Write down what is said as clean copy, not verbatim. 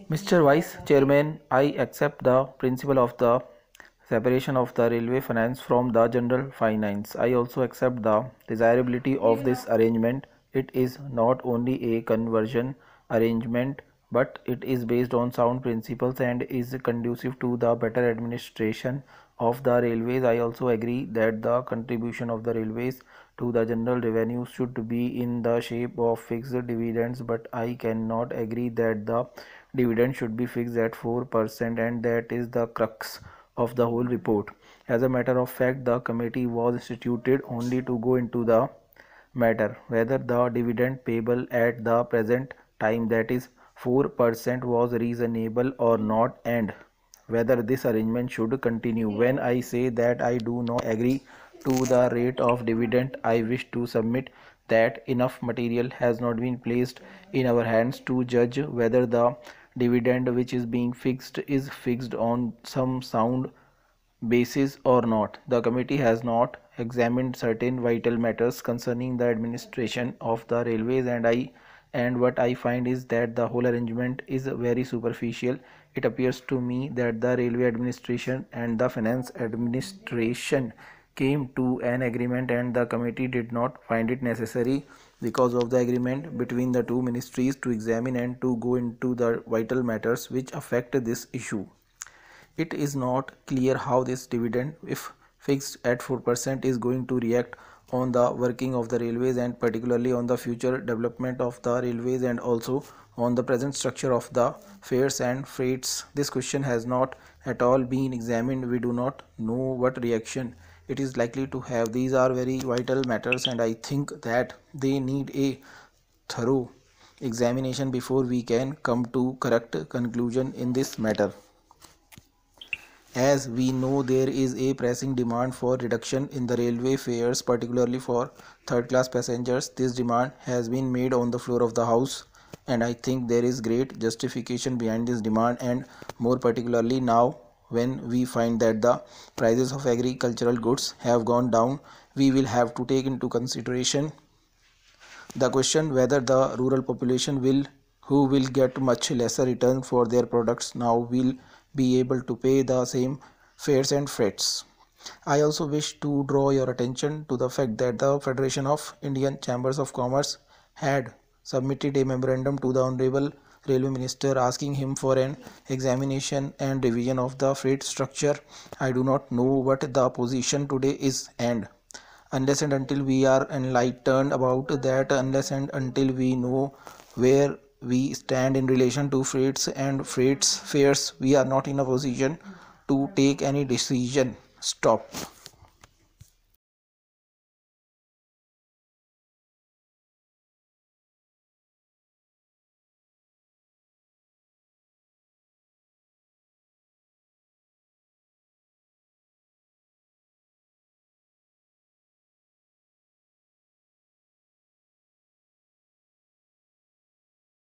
Mr. Vice Chairman, I accept the principle of the separation of the railway finance from the general finance. I also accept the desirability of this arrangement. It is not only a conversion arrangement, but it is based on sound principles and is conducive to the better administration of the railways. I also agree that the contribution of the railways to the general revenue should be in the shape of fixed dividends, but I cannot agree that the dividend should be fixed at 4%, and that is the crux of the whole report. As a matter of fact, the committee was instituted only to go into the matter whether the dividend payable at the present time, that is 4%, was reasonable or not, and whether this arrangement should continue. When I say that I do not agree to the rate of dividend, I wish to submit that enough material has not been placed in our hands to judge whether the dividend which is being fixed is fixed on some sound basis or not. The committee has not examined certain vital matters concerning the administration of the railways, and what I find is that the whole arrangement is very superficial. It appears to me that the railway administration and the finance administration came to an agreement, and the committee did not find it necessary, because of the agreement between the two ministries, to examine and to go into the vital matters which affect this issue. It is not clear how this dividend, if fixed at 4%, is going to react on the working of the railways, and particularly on the future development of the railways, and also on the present structure of the fares and freights. This question has not at all been examined. We do not know what reaction it is likely to have. These are very vital matters, and I think that they need a thorough examination before we can come to correct conclusion in this matter. As we know, there is a pressing demand for reduction in the railway fares, particularly for third class passengers. This demand has been made on the floor of the House, and I think there is great justification behind this demand, and more particularly now when we find that the prices of agricultural goods have gone down. We will have to take into consideration the question whether the rural population who will get much lesser return for their products now will be able to pay the same fares and freights. I also wish to draw your attention to the fact that the Federation of Indian Chambers of Commerce had submitted a memorandum to the Honorable Railway Minister asking him for an examination and revision of the freight structure. I do not know what the position today is, and unless and until we are enlightened about that, unless and until we know where we stand in relation to freights and freights fares, we are not in a position to take any decision. Stop.